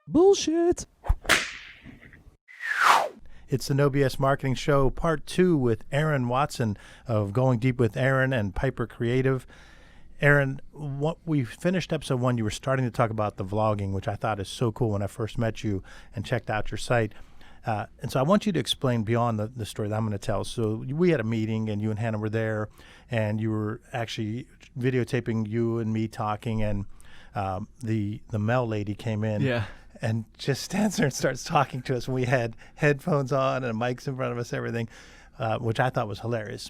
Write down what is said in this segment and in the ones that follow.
Bullshit. It's the No BS Marketing Show, Part 2 with Aaron Watson of Going Deep with Aaron and Piper Creative. Aaron, what we finished episode 1, you were starting to talk about the vlogging, which I thought is so cool when I first met you and checked out your site. And so I want you to explain beyond the story that I'm going to tell. So we had a meeting and you and Hannah were there and you were actually videotaping you and me talking, and the Mel lady came in. Yeah. And just stands there and starts talking to us. And we had headphones on and mics in front of us, everything, which I thought was hilarious.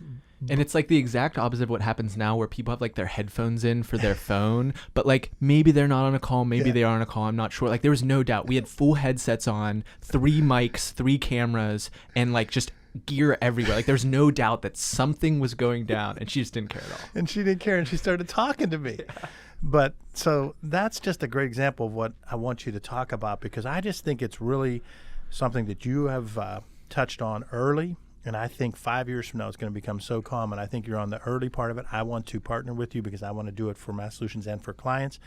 And it's like the exact opposite of what happens now, where people have like their headphones in for their phone, but like maybe they're not on a call, maybe they are on a call, I'm not sure. Like there was no doubt. We had full headsets on, 3 mics, 3 cameras, and like just gear everywhere. Like there's no doubt that something was going down, and she just didn't care at all. And she didn't care, and she started talking to me. Yeah. But so that's just a great example of what I want you to talk about, because I just think it's really something that you have touched on early. And I think 5 years from now, it's going to become so common. I think you're on the early part of it. I want to partner with you because I want to do it for Massolutions and for clients.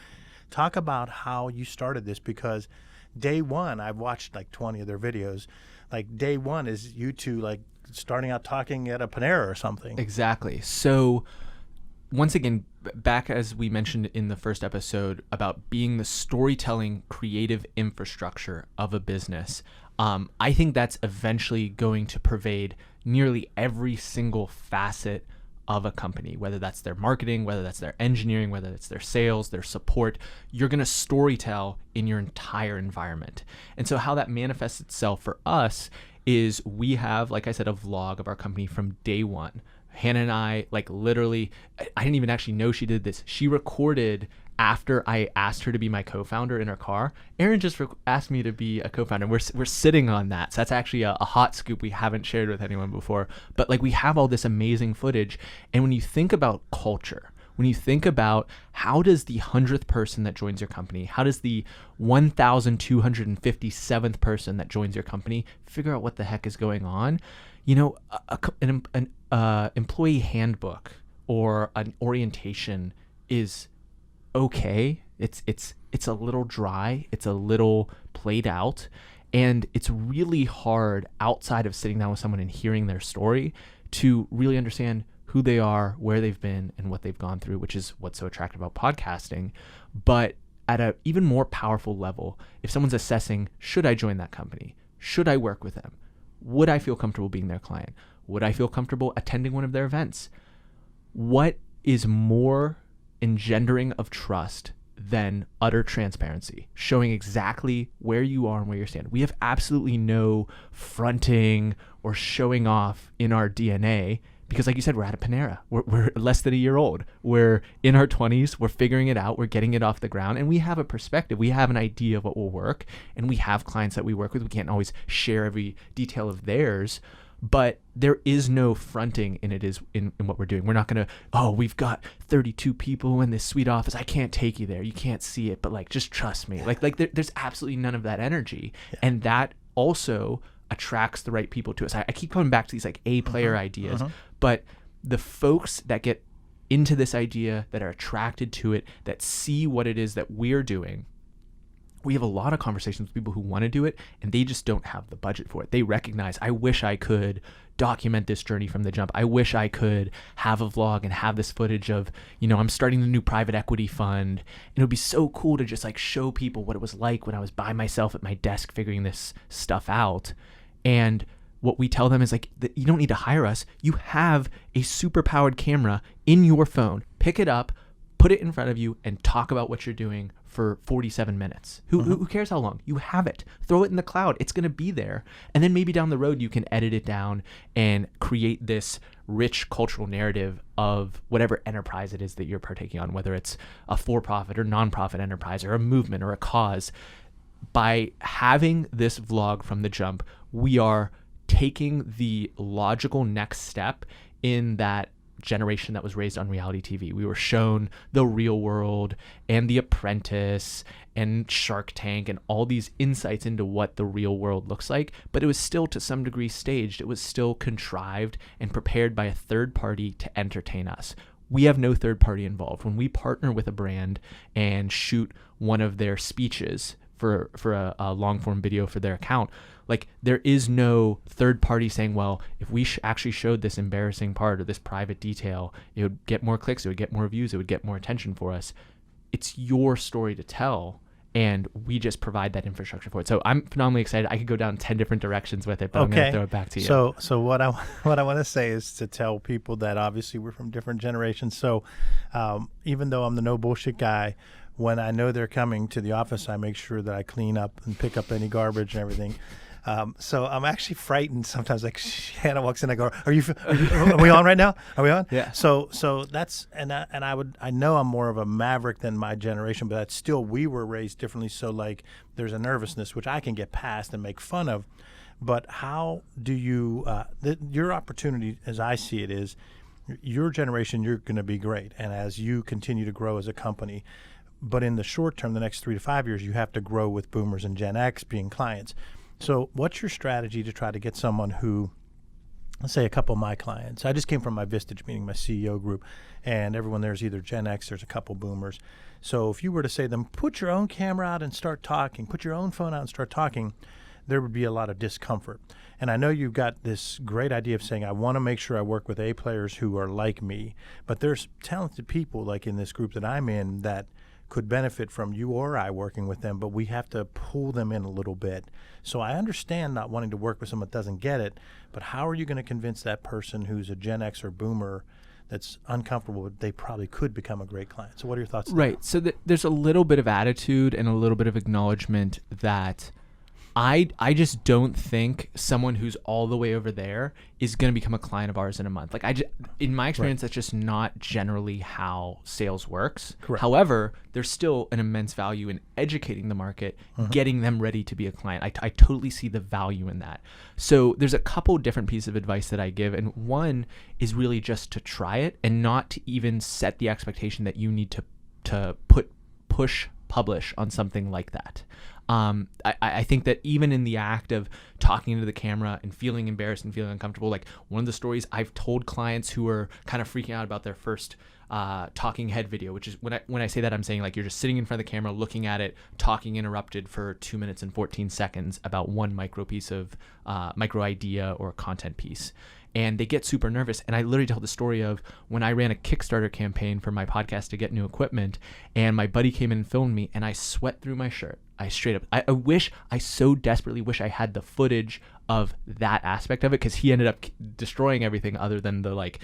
Talk about how you started this, because day one, I've watched like 20 of their videos. Like day one is you two like starting out talking at a Panera or something. Exactly. So once again, back as we mentioned in the first episode about being the storytelling creative infrastructure of a business, I think that's eventually going to pervade nearly every single facet of a company, whether that's their marketing, whether that's their engineering, whether it's their sales, their support. You're going to storytell in your entire environment. And so how that manifests itself for us is we have, like I said, a vlog of our company from day one. Hannah and I, like literally, I didn't even actually know she did this. She recorded after I asked her to be my co-founder in her car. Aaron just asked me to be a co-founder. We're sitting on that. So that's actually a hot scoop we haven't shared with anyone before. But like we have all this amazing footage. And when you think about culture, when you think about how does the 100th person that joins your company, how does the 1,257th person that joins your company figure out what the heck is going on? You know, an employee handbook or an orientation is okay. It's a little dry. It's a little played out. And it's really hard outside of sitting down with someone and hearing their story to really understand who they are, where they've been, and what they've gone through, which is what's so attractive about podcasting. But at an even more powerful level, if someone's assessing, should I join that company? Should I work with them? Would I feel comfortable being their client? Would I feel comfortable attending one of their events? What is more engendering of trust than utter transparency, showing exactly where you are and where you stand? We have absolutely no fronting or showing off in our DNA because, like you said, we're at a Panera. We're less than a year old. We're in our 20s. We're figuring it out. We're getting it off the ground. And we have a perspective. We have an idea of what will work. And we have clients that we work with. We can't always share every detail of theirs. But there is no fronting in what we're doing. We're not going to, we've got 32 people in this sweet office. I can't take you there. You can't see it. But like, just trust me. There's absolutely none of that energy. Yeah. And that also attracts the right people to us. I keep coming back to these like A-player ideas, but the folks that get into this idea, that are attracted to it, that see what it is that we're doing, we have a lot of conversations with people who want to do it, and they just don't have the budget for it. They recognize, I wish I could document this journey from the jump. I wish I could have a vlog and have this footage of, I'm starting the new private equity fund. It would be so cool to just like show people what it was like when I was by myself at my desk figuring this stuff out. And what we tell them is like, you don't need to hire us. You have a super powered camera in your phone. Pick it up, put it in front of you, and talk about what you're doing for 47 minutes. Who cares how long? You have it. Throw it in the cloud. It's going to be there. And then maybe down the road, you can edit it down and create this rich cultural narrative of whatever enterprise it is that you're partaking on, whether it's a for-profit or nonprofit enterprise or a movement or a cause. By having this vlog from the jump, we are taking the logical next step in that generation that was raised on reality TV. We were shown The Real World and The Apprentice and Shark Tank and all these insights into what the real world looks like, but it was still to some degree staged. It was still contrived and prepared by a third party to entertain us. We have no third party involved. When we partner with a brand and shoot one of their speeches for a long form video for their account, like there is no third party saying, well, if we actually showed this embarrassing part or this private detail, it would get more clicks, it would get more views, it would get more attention for us. It's your story to tell, and we just provide that infrastructure for it. So I'm phenomenally excited. I could go down 10 different directions with it, but I'm going to throw it back to you. So what I want to say is to tell people that obviously we're from different generations. So even though I'm the no bullshit guy, when I know they're coming to the office, I make sure that I clean up and pick up any garbage and everything. So I'm actually frightened sometimes. Like Hannah walks in, I go, are we on right now? Are we on? Yeah. So that's, I know I'm more of a maverick than my generation, but that's still, we were raised differently. So like there's a nervousness, which I can get past and make fun of. But how do you, your opportunity, as I see it, is your generation, you're going to be great. And as you continue to grow as a company, but in the short term, the next 3 to 5 years, you have to grow with boomers and Gen X being clients. So what's your strategy to try to get someone who, let's say a couple of my clients, I just came from my Vistage meeting, my CEO group, and everyone there's either Gen X, there's a couple boomers. So if you were to say to them, put your own camera out and start talking, put your own phone out and start talking, there would be a lot of discomfort. And I know you've got this great idea of saying, I want to make sure I work with A players who are like me, but there's talented people like in this group that I'm in that could benefit from you or I working with them, but we have to pull them in a little bit. So I understand not wanting to work with someone that doesn't get it, but how are you going to convince that person who's a Gen X or boomer that's uncomfortable, but they probably could become a great client? So what are your thoughts? Right. So there's a little bit of attitude and a little bit of acknowledgement that I just don't think someone who's all the way over there is going to become a client of ours in a month. Like in my experience, That's just not generally how sales works. Correct. However, there's still an immense value in educating the market, getting them ready to be a client. I totally see the value in that. So there's a couple different pieces of advice that I give. And one is really just to try it and not to even set the expectation that you need to publish on something like that. I think that even in the act of talking into the camera and feeling embarrassed and feeling uncomfortable, like one of the stories I've told clients who are kind of freaking out about their first talking head video, which is when I say that, I'm saying like you're just sitting in front of the camera, looking at it, talking interrupted for 2 minutes and 14 seconds about one micro piece of micro idea or content piece. And they get super nervous. And I literally tell the story of when I ran a Kickstarter campaign for my podcast to get new equipment, and my buddy came in and filmed me, and I sweat through my shirt. I so desperately wish I had the footage of that aspect of it, because he ended up destroying everything other than the like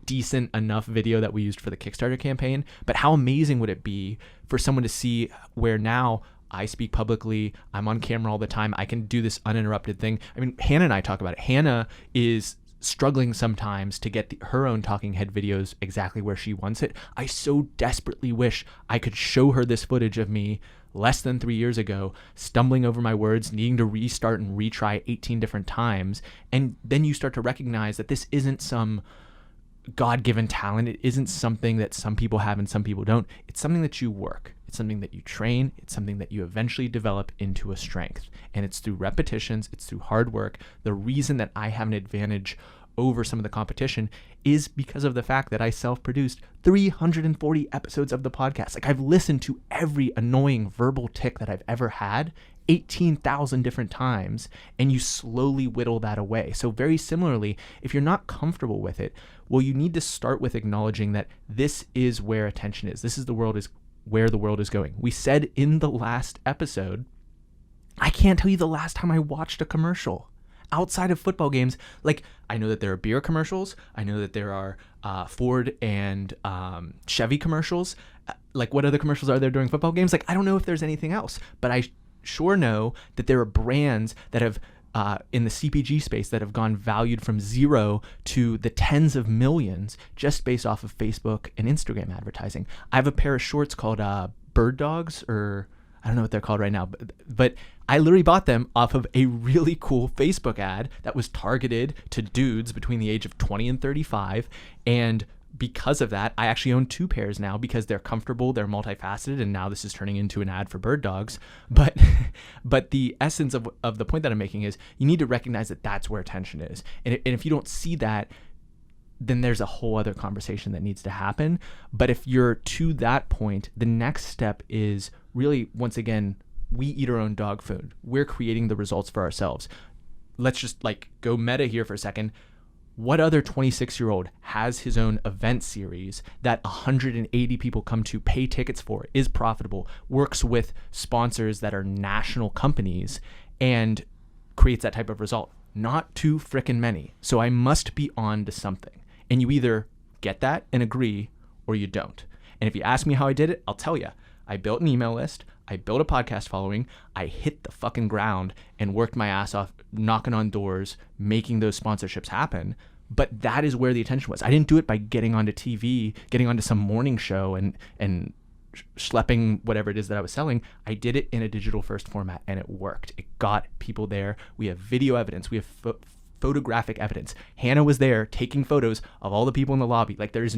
decent enough video that we used for the Kickstarter campaign. But how amazing would it be for someone to see where now I speak publicly, I'm on camera all the time, I can do this uninterrupted thing. I mean, Hannah and I talk about it. Hannah is struggling sometimes to get her own talking head videos exactly where she wants it. I so desperately wish I could show her this footage of me less than 3 years ago, stumbling over my words, needing to restart and retry 18 different times. And then you start to recognize that this isn't some God-given talent. It isn't something that some people have and some people don't. It's something that you work. It's something that you train. It's something that you eventually develop into a strength. And it's through repetitions. It's through hard work. The reason that I have an advantage over some of the competition is because of the fact that I self-produced 340 episodes of the podcast. Like, I've listened to every annoying verbal tick that I've ever had 18,000 different times, and you slowly whittle that away. So very similarly, if you're not comfortable with it, well, you need to start with acknowledging that this is where attention is. This is where the world is going. We said in the last episode, I can't tell you the last time I watched a commercial outside of football games. Like, I know that there are beer commercials. I know that there are Ford and Chevy commercials. Like, what other commercials are there during football games? Like, I don't know if there's anything else, but I sure know that there are brands that have in the CPG space that have gone valued from zero to the tens of millions just based off of Facebook and Instagram advertising. I have a pair of shorts called Bird Dogs, or I don't know what they're called right now, but I literally bought them off of a really cool Facebook ad that was targeted to dudes between the age of 20 and 35. And because of that, I actually own 2 pairs now because they're comfortable, they're multifaceted, and now this is turning into an ad for Bird Dogs. But the essence of the point that I'm making is you need to recognize that that's where attention is. And if you don't see that, then there's a whole other conversation that needs to happen. But if you're to that point, the next step is really, once again, we eat our own dog food. We're creating the results for ourselves. Let's just like go meta here for a second. What other 26-year-old has his own event series that 180 people come to, pay tickets for, is profitable, works with sponsors that are national companies, and creates that type of result? Not too frickin' many. So I must be on to something. And you either get that and agree, or you don't. And if you ask me how I did it, I'll tell you. I built an email list. I built a podcast following. I hit the fucking ground and worked my ass off, knocking on doors, making those sponsorships happen. But that is where the attention was. I didn't do it by getting onto TV, getting onto some morning show and schlepping whatever it is that I was selling. I did it in a digital first format, and it worked. It got people there. We have video evidence. We have photographic evidence. Hannah was there taking photos of all the people in the lobby. Like there's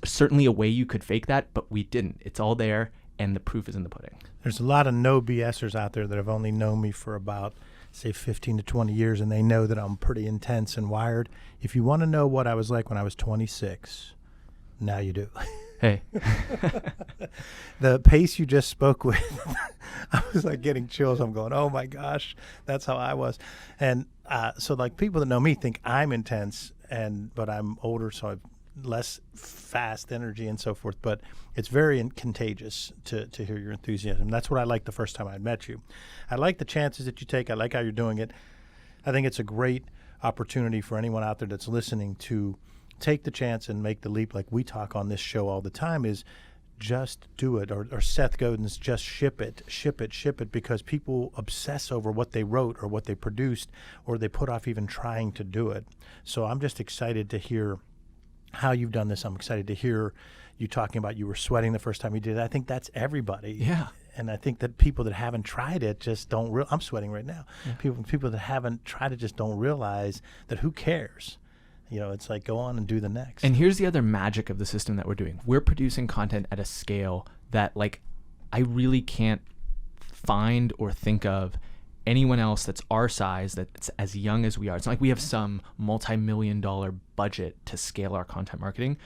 certainly a way you could fake that, but we didn't. It's all there, and the proof is in the pudding. There's a lot of no BSers out there that have only known me for about, say, 15 to 20 years, and they know that I'm pretty intense and wired. If you want to know what I was like when I was 26, now you do. Hey. The pace you just spoke with, I was like getting chills. I'm going, oh my gosh, that's how I was. And so like people that know me think I'm intense, but I'm older, so I've less fast energy and so forth. But it's very contagious to hear your enthusiasm. That's what I liked the first time I met you. I like the chances that you take. I like how you're doing it. I think it's a great opportunity for anyone out there that's listening to take the chance and make the leap. Like we talk on this show all the time, is just do it. Or Seth Godin's just ship it, because people obsess over what they wrote or what they produced, or they put off even trying to do it. So I'm just excited to hear how you've done this. I'm excited to hear you talking about you were sweating the first time you did it. I think that's everybody. Yeah. And I think that people that haven't tried it just don't I'm sweating right now. Yeah. People that haven't tried it just don't realize that who cares? You know, it's like go on and do the next. And here's the other magic of the system that we're doing. We're producing content at a scale that like I really can't find or think of anyone else that's our size, that's as young as we are. It's not like we have some multi-million-dollar budget to scale our content marketing.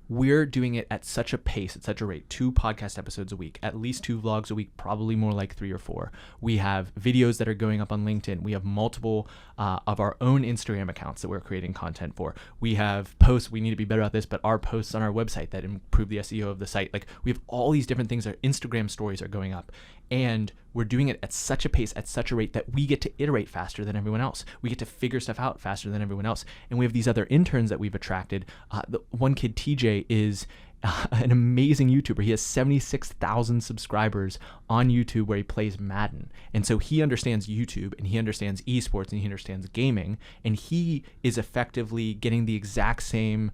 We're doing it at such a pace, at such a rate. 2 podcast episodes a week, at least 2 vlogs a week, probably more like 3 or 4. We have videos that are going up on LinkedIn. We have multiple of our own Instagram accounts that we're creating content for. We have posts. We need to be better at this, but our posts on our website that improve the SEO of the site. Like we have all these different things. Our Instagram stories are going up. And we're doing it at such a pace, at such a rate that we get to iterate faster than everyone else. We get to figure stuff out faster than everyone else. And we have these other interns that we've attracted. The one kid, TJ, is an amazing YouTuber. He has 76,000 subscribers on YouTube where he plays Madden. And so he understands YouTube, and he understands esports, and he understands gaming. And he is effectively getting the exact same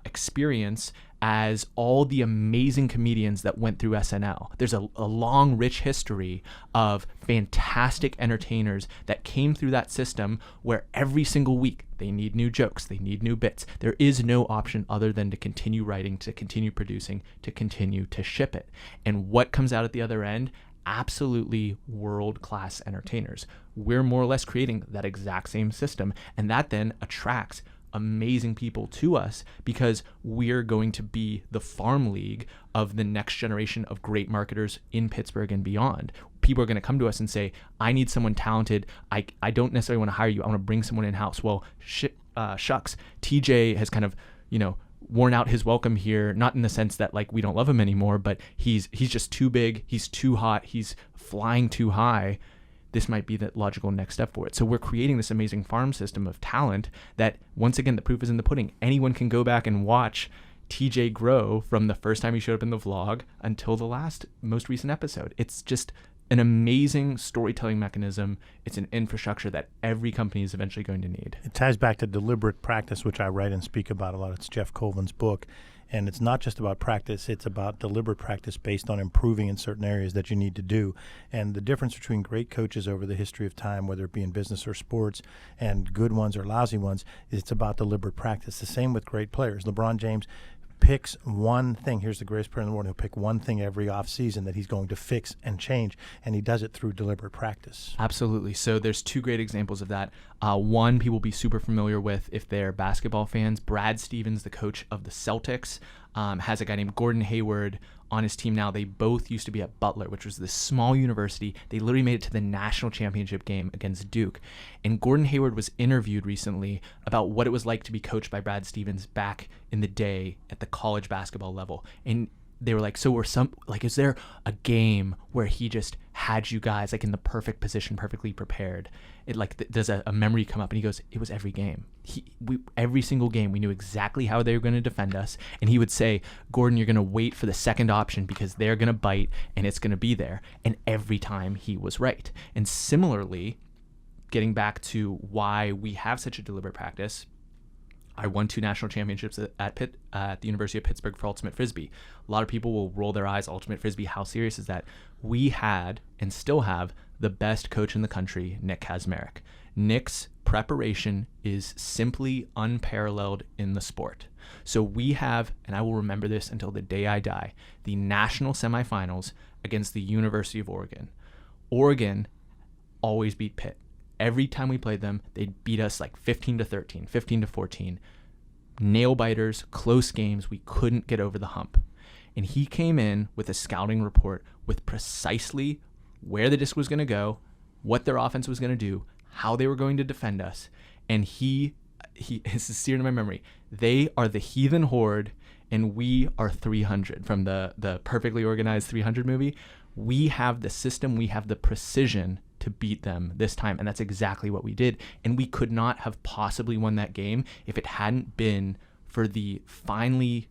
experience as all the amazing comedians that went through SNL. There's a long, rich history of fantastic entertainers that came through that system where every single week they need new jokes, they need new bits. There is no option other than to continue writing, to continue producing, to continue to ship it. And what comes out at the other end? Absolutely world-class entertainers. We're more or less creating that exact same system, and that then attracts amazing people to us because we're going to be the farm league of the next generation of great marketers in Pittsburgh and beyond. People are going to come to us and say, I need someone talented. I don't necessarily want to hire you. I want to bring someone in-house. Well, shucks, TJ has kind of, worn out his welcome here, not in the sense that like we don't love him anymore, but he's just too big, he's too hot, he's flying too high. This might be the logical next step for it. So we're creating this amazing farm system of talent that, once again, the proof is in the pudding. Anyone can go back and watch TJ grow from the first time he showed up in the vlog until the most recent episode. It's just an amazing storytelling mechanism. It's an infrastructure that every company is eventually going to need. It ties back to deliberate practice, which I write and speak about a lot. It's Jeff Colvin's book. And it's not just about practice, it's about deliberate practice based on improving in certain areas that you need to do. And the difference between great coaches over the history of time, whether it be in business or sports, and good ones or lousy ones, is it's about deliberate practice. The same with great players. LeBron James picks one thing. Here's the greatest player in the world. He'll pick one thing every offseason that he's going to fix and change, and he does it through deliberate practice. Absolutely. So there's 2 great examples of that. One people will be super familiar with if they're basketball fans. Brad Stevens, the coach of the Celtics, has a guy named Gordon Hayward on his team now. They both used to be at Butler, which was this small university. They literally made it to the national championship game against Duke. And Gordon Hayward was interviewed recently about what it was like to be coached by Brad Stevens back in the day at the college basketball level. And they were like, so is there a game where he just had you guys like in the perfect position, perfectly prepared? It like, does a memory come up? And he goes, it was every game. Every single game, we knew exactly how they were going to defend us. And he would say, Gordon, you're going to wait for the second option because they're going to bite and it's going to be there. And every time he was right. And similarly, getting back to why we have such a deliberate practice, I won 2 national championships at the University of Pittsburgh for Ultimate Frisbee. A lot of people will roll their eyes, Ultimate Frisbee, how serious is that? We had and still have the best coach in the country, Nick Kazmarek. Nick's preparation is simply unparalleled in the sport. So we have, and I will remember this until the day I die, the national semifinals against the University of Oregon. Oregon always beat Pitt. Every time we played them, they'd beat us like 15-13, 15-14. Nail biters, close games. We couldn't get over the hump. And he came in with a scouting report with precisely where the disc was going to go, what their offense was going to do, how they were going to defend us. And he is seared in my memory. They are the heathen horde, and we are 300 from the perfectly organized 300 movie. We have the system, we have the precision to beat them this time. And that's exactly what we did. And we could not have possibly won that game if it hadn't been for the finely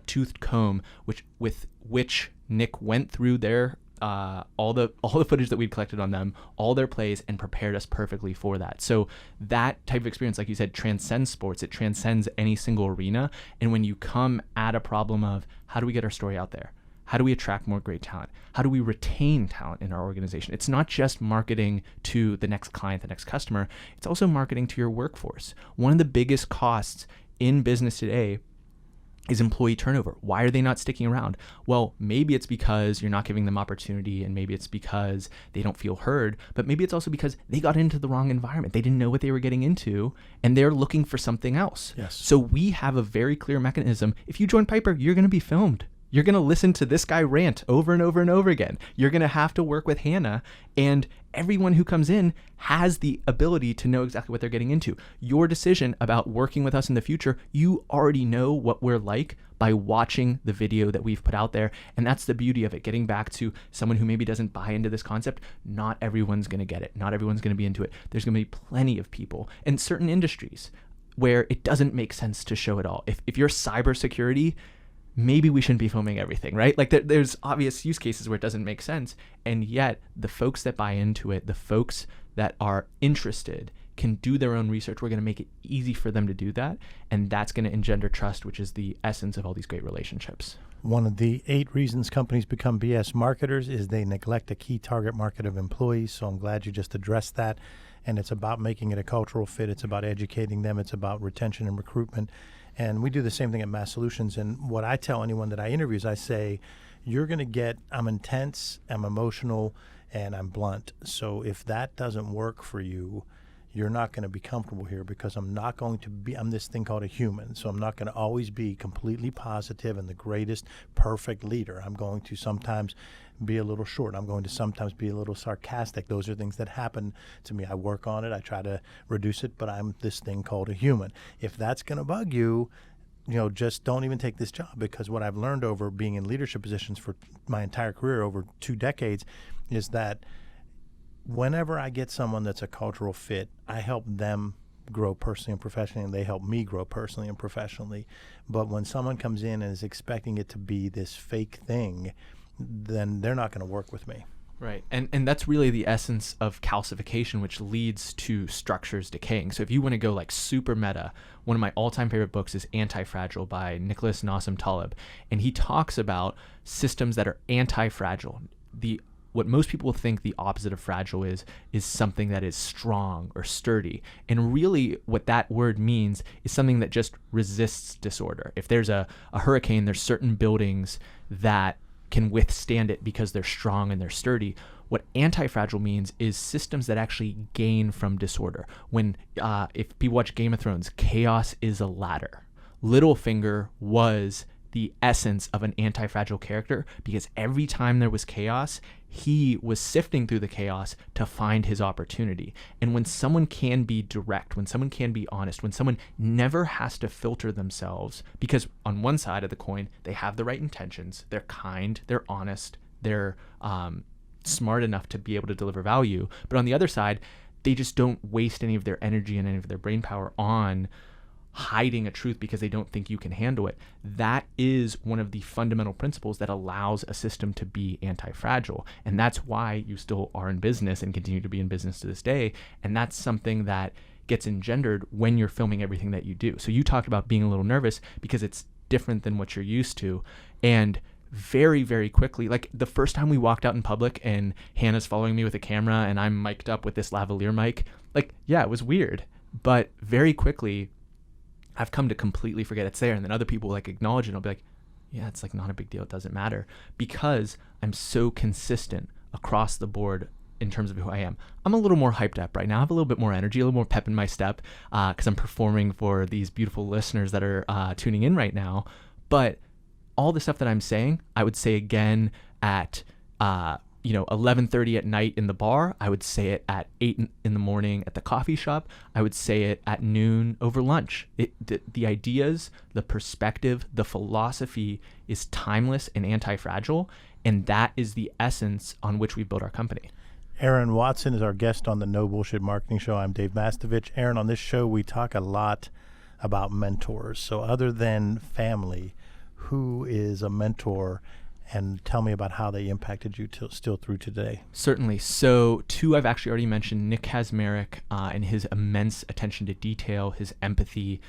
toothed comb with which Nick went through their all the footage that we'd collected on them, all their plays, and prepared us perfectly for that. So that type of experience, like you said, transcends sports. It transcends any single arena. And when you come at a problem of how do we get our story out there? How do we attract more great talent? How do we retain talent in our organization? It's not just marketing to the next client, the next customer. It's also marketing to your workforce. One of the biggest costs in business today is employee turnover. Why are they not sticking around? Well, maybe it's because you're not giving them opportunity, and maybe it's because they don't feel heard, but maybe it's also because they got into the wrong environment. They didn't know what they were getting into, and they're looking for something else. Yes. So we have a very clear mechanism. If you join Piper, you're going to be filmed. You're going to listen to this guy rant over and over and over again. You're going to have to work with Hannah, and everyone who comes in has the ability to know exactly what they're getting into. Your decision about working with us in the future, you already know what we're like by watching the video that we've put out there. And that's the beauty of it. Getting back to someone who maybe doesn't buy into this concept, not everyone's going to get it. Not everyone's going to be into it. There's going to be plenty of people in certain industries where it doesn't make sense to show it all. If you're cybersecurity, maybe we shouldn't be filming everything, right? Like there's obvious use cases where it doesn't make sense. And yet the folks that buy into it, the folks that are interested can do their own research. We're going to make it easy for them to do that. And that's going to engender trust, which is the essence of all these great relationships. One of the 8 reasons companies become BS marketers is they neglect a key target market of employees. So I'm glad you just addressed that. And it's about making it a cultural fit. It's about educating them. It's about retention and recruitment. And we do the same thing at Mass Solutions. And what I tell anyone that I interview is I say, you're going to get, I'm intense, I'm emotional, and I'm blunt. So if that doesn't work for you, you're not going to be comfortable here, because I'm not going to be, I'm this thing called a human. So I'm not going to always be completely positive and the greatest perfect leader. I'm going to sometimes be a little short. I'm going to sometimes be a little sarcastic. Those are things that happen to me. I work on it. I try to reduce it, but I'm this thing called a human. If that's going to bug you, just don't even take this job, because what I've learned over being in leadership positions for my entire career, over 2 decades, is that whenever I get someone that's a cultural fit, I help them grow personally and professionally, and they help me grow personally and professionally. But when someone comes in and is expecting it to be this fake thing, then they're not going to work with me. Right. And that's really the essence of calcification, which leads to structures decaying. So if you want to go like super meta, one of my all-time favorite books is Antifragile by Nicholas Nassim Taleb. And he talks about systems that are anti-fragile. What most people think the opposite of fragile is something that is strong or sturdy. And really what that word means is something that just resists disorder. If there's a hurricane, there's certain buildings that can withstand it because they're strong and they're sturdy. What anti-fragile means is systems that actually gain from disorder. When if people watch Game of Thrones, chaos is a ladder. Littlefinger was the essence of an anti-fragile character, because every time there was chaos, he was sifting through the chaos to find his opportunity. And when someone can be direct, when someone can be honest, when someone never has to filter themselves, because on one side of the coin, they have the right intentions, they're kind, they're honest, they're smart enough to be able to deliver value. But on the other side, they just don't waste any of their energy and any of their brain power on hiding a truth because they don't think you can handle it. That is one of the fundamental principles that allows a system to be anti-fragile. And that's why you still are in business and continue to be in business to this day. And that's something that gets engendered when you're filming everything that you do. So you talked about being a little nervous because it's different than what you're used to. And very, very quickly, like the first time we walked out in public and Hannah's following me with a camera and I'm mic'd up with this lavalier mic, like, yeah, it was weird. But very quickly, I've come to completely forget it's there. And then other people like acknowledge it and I'll be like, yeah, it's like not a big deal. It doesn't matter, because I'm so consistent across the board in terms of who I am. I'm a little more hyped up right now. I have a little bit more energy, a little more pep in my step, because I'm performing for these beautiful listeners that are tuning in right now. But all the stuff that I'm saying, I would say again at 11:30 at night in the bar. I would say it at 8 in the morning at the coffee shop. I would say it at noon over lunch. The ideas, the perspective, the philosophy is timeless and anti-fragile, and that is the essence on which we built our company. Aaron Watson is our guest on the No Bullshit Marketing Show. I'm Dave Mastovich. Aaron, on this show, we talk a lot about mentors. So other than family, who is a mentor? And tell me about how they impacted you still through today. Certainly. So 2, I've actually already mentioned Nick Kazmarek and his immense attention to detail, his empathy.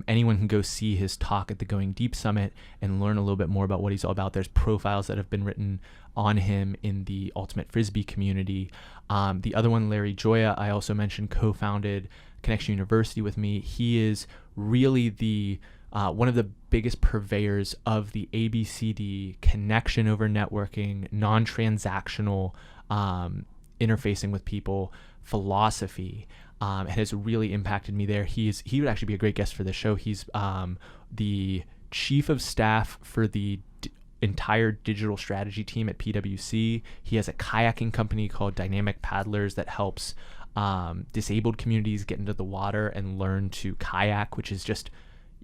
Anyone can go see his talk at the Going Deep Summit and learn a little bit more about what he's all about. There's profiles that have been written on him in the Ultimate Frisbee community. The other one, Larry Joya, I also mentioned, co-founded Connection University with me. He is really the one of the biggest purveyors of the ABCD, connection over networking, non-transactional interfacing with people philosophy. It has really impacted me there. He would actually be a great guest for this show. He's the chief of staff for the entire digital strategy team at PwC. He has a kayaking company called Dynamic Paddlers that helps disabled communities get into the water and learn to kayak, which is just,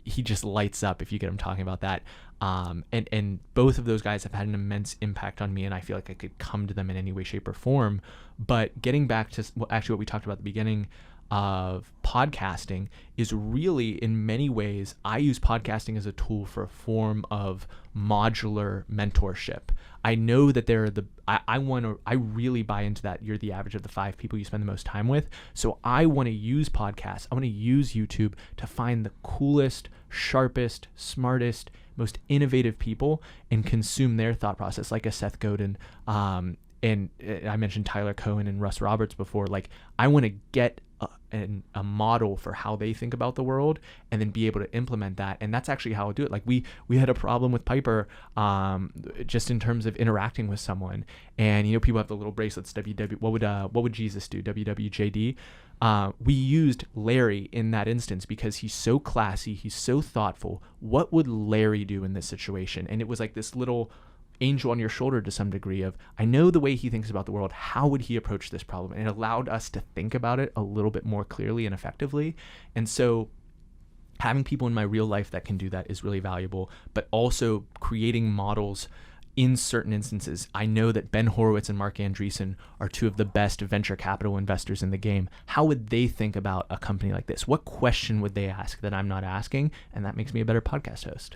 he just lights up if you get him talking about that. And both of those guys have had an immense impact on me, and I feel like I could come to them in any way, shape, or form. But getting back to actually what we talked about at the beginning of podcasting is really, in many ways, I use podcasting as a tool for a form of modular mentorship. I know that there are I really buy into that. You're the average of the 5 people you spend the most time with. So I want to use podcasts. I want to use YouTube to find the coolest, sharpest, smartest, most innovative people and consume their thought process, like a Seth Godin. And I mentioned Tyler Cohen and Russ Roberts before. Like, I want to get a model for how they think about the world and then be able to implement that. And that's actually how I'll do it. Like we had a problem with Piper just in terms of interacting with someone. And, you know, people have the little bracelets, what would Jesus do? WWJD. We used Larry in that instance because he's so classy. He's so thoughtful. What would Larry do in this situation? And it was like this little angel on your shoulder to some degree of, I know the way he thinks about the world. How would he approach this problem? And it allowed us to think about it a little bit more clearly and effectively. And so having people in my real life that can do that is really valuable, but also creating models in certain instances. I know that Ben Horowitz and Mark Andreessen are 2 of the best venture capital investors in the game. How would they think about a company like this? What question would they ask that I'm not asking? And that makes me a better podcast host.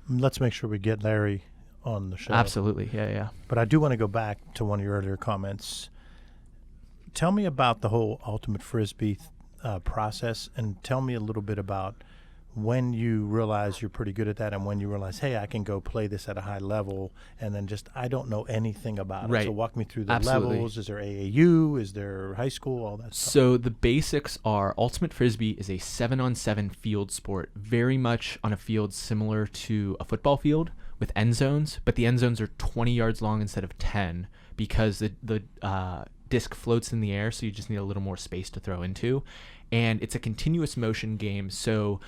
Let's make sure we get Larry on the show. Absolutely. Yeah. But I do want to go back to one of your earlier comments. Tell me about the whole Ultimate Frisbee process, and tell me a little bit about when you realize you're pretty good at that and when you realize, hey, I can go play this at a high level, and then just, I don't know anything about it. So walk me through the levels. Is there AAU? Is there high school? All that stuff. So the basics are Ultimate Frisbee is a 7-on-7 field sport, very much on a field similar to a football field with end zones, but the end zones are 20 yards long instead of 10 because the disc floats in the air, so you just need a little more space to throw into. And it's a continuous motion game, so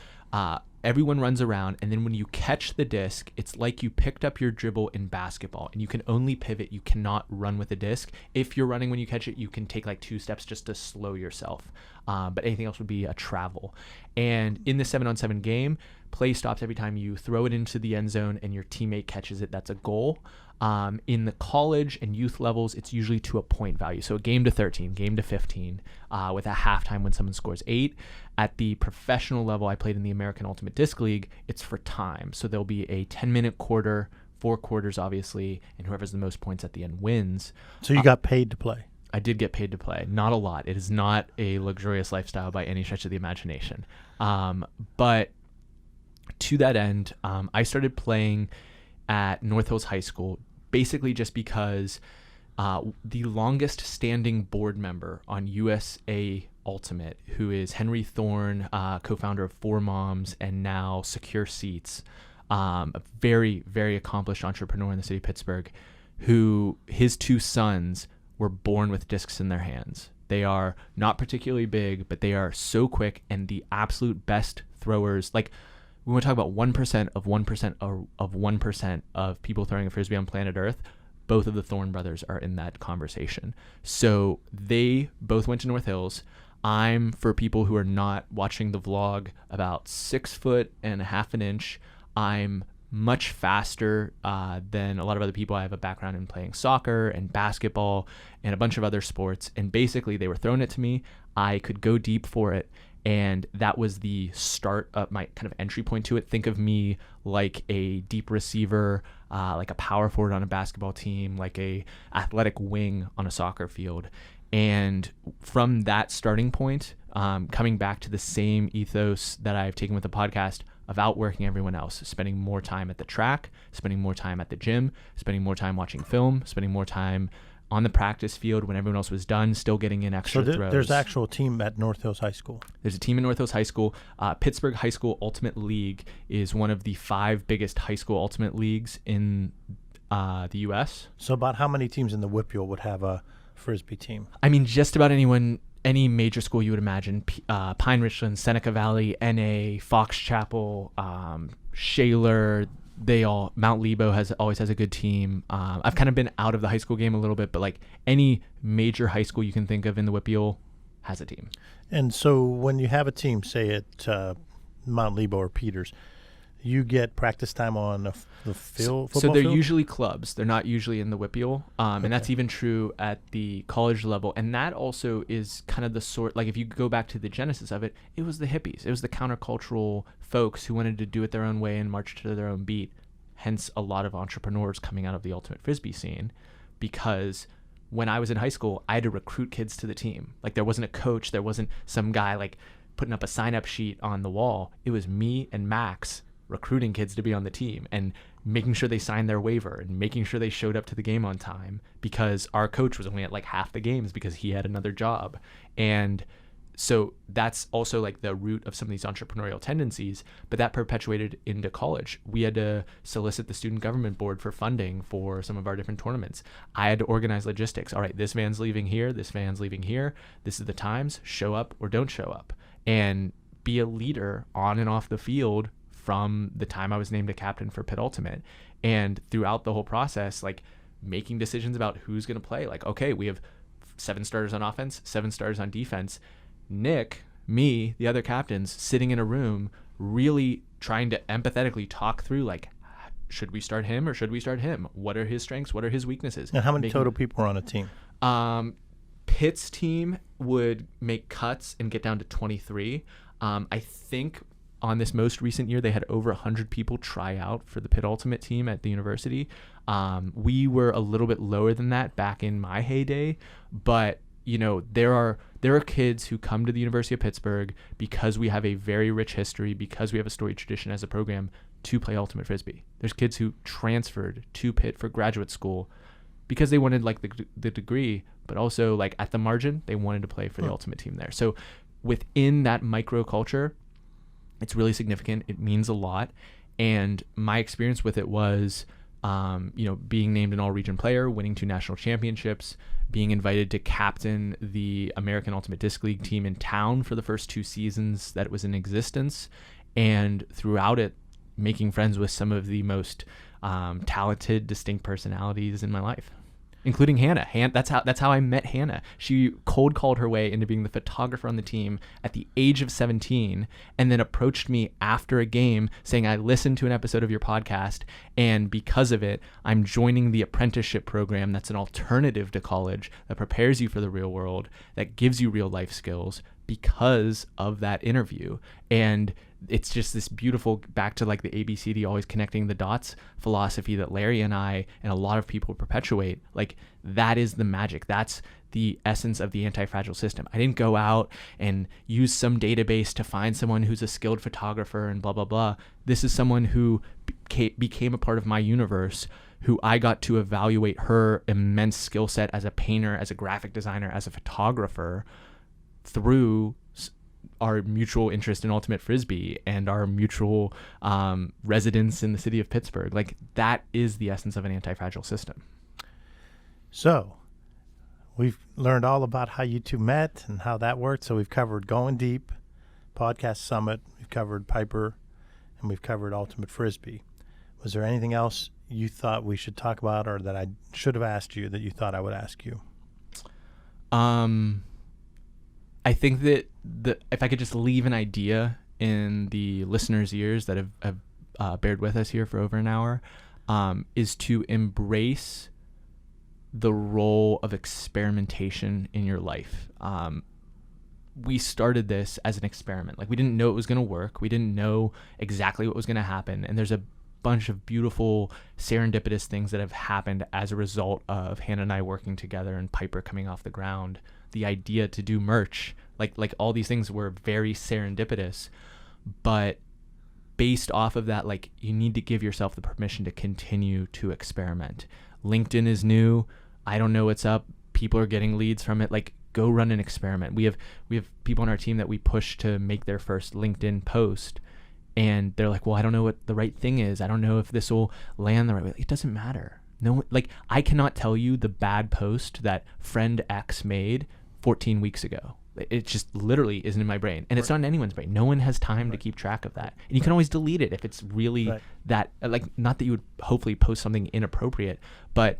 everyone runs around, and then when you catch the disc, it's like you picked up your dribble in basketball, and you can only pivot. You cannot run with the disc. If you're running when you catch it, you can take like 2 steps just to slow yourself. But anything else would be a travel. And in the 7-on-7 game, play stops every time you throw it into the end zone and your teammate catches it. That's a goal. In the college and youth levels, it's usually to a point value. So a game to 13, game to 15, with a halftime when someone scores 8. At the professional level, I played in the American Ultimate Disc League. It's for time. So there'll be a 10-minute quarter, 4 quarters, obviously, and whoever has the most points at the end wins. So you got paid to play? I did get paid to play. Not a lot. It is not a luxurious lifestyle by any stretch of the imagination. But to that end, I started playing at North Hills High School, basically just because the longest standing board member on USA Ultimate, who is Henry Thorne, co-founder of 4 Moms and now Secure Seats, a very, very accomplished entrepreneur in the city of Pittsburgh, who his 2 sons were born with discs in their hands. They are not particularly big, but they are so quick and the absolute best throwers. Like, we want to talk about 1% of 1% of 1% of people throwing a Frisbee on planet Earth. Both of the Thorne brothers are in that conversation. So they both went to North Hills. I'm, for people who are not watching the vlog, about 6'1.5 inches. I'm much faster than a lot of other people. I have a background in playing soccer and basketball and a bunch of other sports. And basically they were throwing it to me. I could go deep for it. And that was the start of my kind of entry point to it. Think of me like a deep receiver, like a power forward on a basketball team, like a athletic wing on a soccer field. And from that starting point, coming back to the same ethos that I've taken with the podcast of outworking everyone else, spending more time at the track, spending more time at the gym, spending more time watching film, spending more time on the practice field when everyone else was done, still getting in extra throws. There's actual team at North Hills High School. There's a team at North Hills High School. Pittsburgh High School Ultimate League is one of the 5 biggest high school ultimate leagues in the U.S. So about how many teams in the WPIAL would have a Frisbee team? I mean, just about anyone, any major school you would imagine. Pine Richland, Seneca Valley, NA, Fox Chapel, Shaler, Mount Lebo always has a good team. I've kind of been out of the high school game a little bit, but like any major high school you can think of in the WPIAL has a team. And so when you have a team, say at Mount Lebo or Peters, you get practice time on the field. So they're field? usually clubs. They're not usually in the WPIAL, and that's even true at the college level. And that also is kind of the sort, like if you go back to the genesis of it, it was the hippies. It was the countercultural folks who wanted to do it their own way and march to their own beat. Hence, a lot of entrepreneurs coming out of the ultimate Frisbee scene, because when I was in high school, I had to recruit kids to the team. Like there wasn't a coach. There wasn't some guy like putting up a sign-up sheet on the wall. It was me and Max recruiting kids to be on the team and making sure they signed their waiver and making sure they showed up to the game on time, because our coach was only at like half the games because he had another job. And so that's also like the root of some of these entrepreneurial tendencies, but that perpetuated into college. We had to solicit the student government board for funding for some of our different tournaments. I had to organize logistics. All right, this van's leaving here, this van's leaving here. This is the times, show up or don't show up, and be a leader on and off the field from the time I was named a captain for Pitt Ultimate. And throughout the whole process, like making decisions about who's going to play. Like, okay, we have 7 starters on offense, 7 starters on defense. Nick, me, the other captains sitting in a room, really trying to empathetically talk through, like, should we start him or should we start him? What are his strengths? What are his weaknesses? And how many total people are on a team? Pitt's team would make cuts and get down to 23. I think on this most recent year, they had over 100 people try out for the Pitt Ultimate team at the university. We were a little bit lower than that back in my heyday, but you know, there are kids who come to the University of Pittsburgh because we have a very rich history, because we have a storied tradition as a program to play Ultimate Frisbee. There's kids who transferred to Pitt for graduate school because they wanted like the degree, but also like at the margin, they wanted to play for the Ultimate team there. So within that micro culture, it's really significant. It means a lot. And my experience with it was, being named an all-region player, winning 2 national championships, being invited to captain the American Ultimate Disc League team in town for the first 2 seasons that it was in existence, and throughout it, making friends with some of the most talented, distinct personalities in my life, including Hannah. That's how I met Hannah. She cold called her way into being the photographer on the team at the age of 17, and then approached me after a game saying, I listened to an episode of your podcast, and because of it, I'm joining the apprenticeship program that's an alternative to college that prepares you for the real world, that gives you real life skills because of that interview. And it's just this beautiful, back to like the ABCD, always connecting the dots philosophy that Larry and I and a lot of people perpetuate. Like, that is the magic. That's the essence of the Antifragile system. I didn't go out and use some database to find someone who's a skilled photographer and blah, blah, blah. This is someone who became a part of my universe, who I got to evaluate her immense skill set as a painter, as a graphic designer, as a photographer, through our mutual interest in Ultimate Frisbee and our mutual residence in the city of Pittsburgh. Like, that is the essence of an Antifragile system. So we've learned all about how you two met and how that worked. So we've covered Going Deep, Podcast Summit, we've covered Piper, and we've covered Ultimate Frisbee. Was there anything else you thought we should talk about, or that I should have asked you that you thought I would ask you? I think that if I could just leave an idea in the listeners' ears that have bared with us here for over an hour, is to embrace the role of experimentation in your life. We started this as an experiment. Like, we didn't know it was going to work. We didn't know exactly what was going to happen. And there's a bunch of beautiful serendipitous things that have happened as a result of Hannah and I working together and Piper coming off the ground. The idea to do merch, like all these things were very serendipitous, but based off of that, like, you need to give yourself the permission to continue to experiment. LinkedIn is new. I don't know what's up. People are getting leads from it. Like, go run an experiment. We have people on our team that we push to make their first LinkedIn post, and they're like, well, I don't know what the right thing is. I don't know if this will land the right way. It doesn't matter. No, like, I cannot tell you the bad post that friend X made 14 weeks ago. It just literally isn't in my brain, and it's not in anyone's brain. No one has time to keep track of that, and you can always delete it if it's really that, like, not that you would hopefully post something inappropriate, but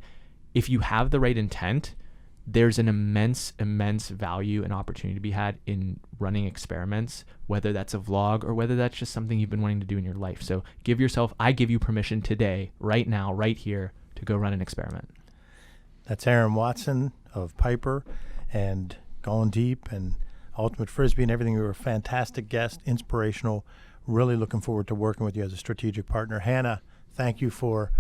if you have the right intent, there's an immense value and opportunity to be had in running experiments, whether that's a vlog or whether that's just something you've been wanting to do in your life. So I give you permission today, right now, right here, to go run an experiment. That's Aaron Watson of Piper and Going Deep and Ultimate Frisbee and everything. You were a fantastic guest, inspirational. Really looking forward to working with you as a strategic partner. Hannah, thank you for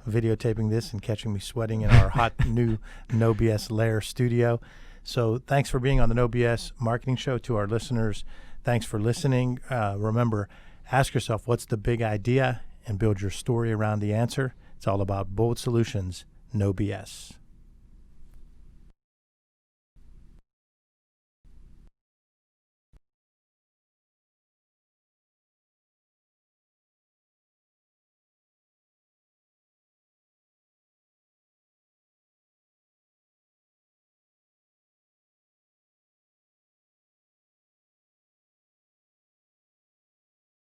videotaping this and catching me sweating in our hot new No BS Lair studio. So thanks for being on the No BS Marketing Show. To our listeners, thanks for listening. Remember, ask yourself, what's the big idea, and build your story around the answer. It's all about bold solutions, no BS.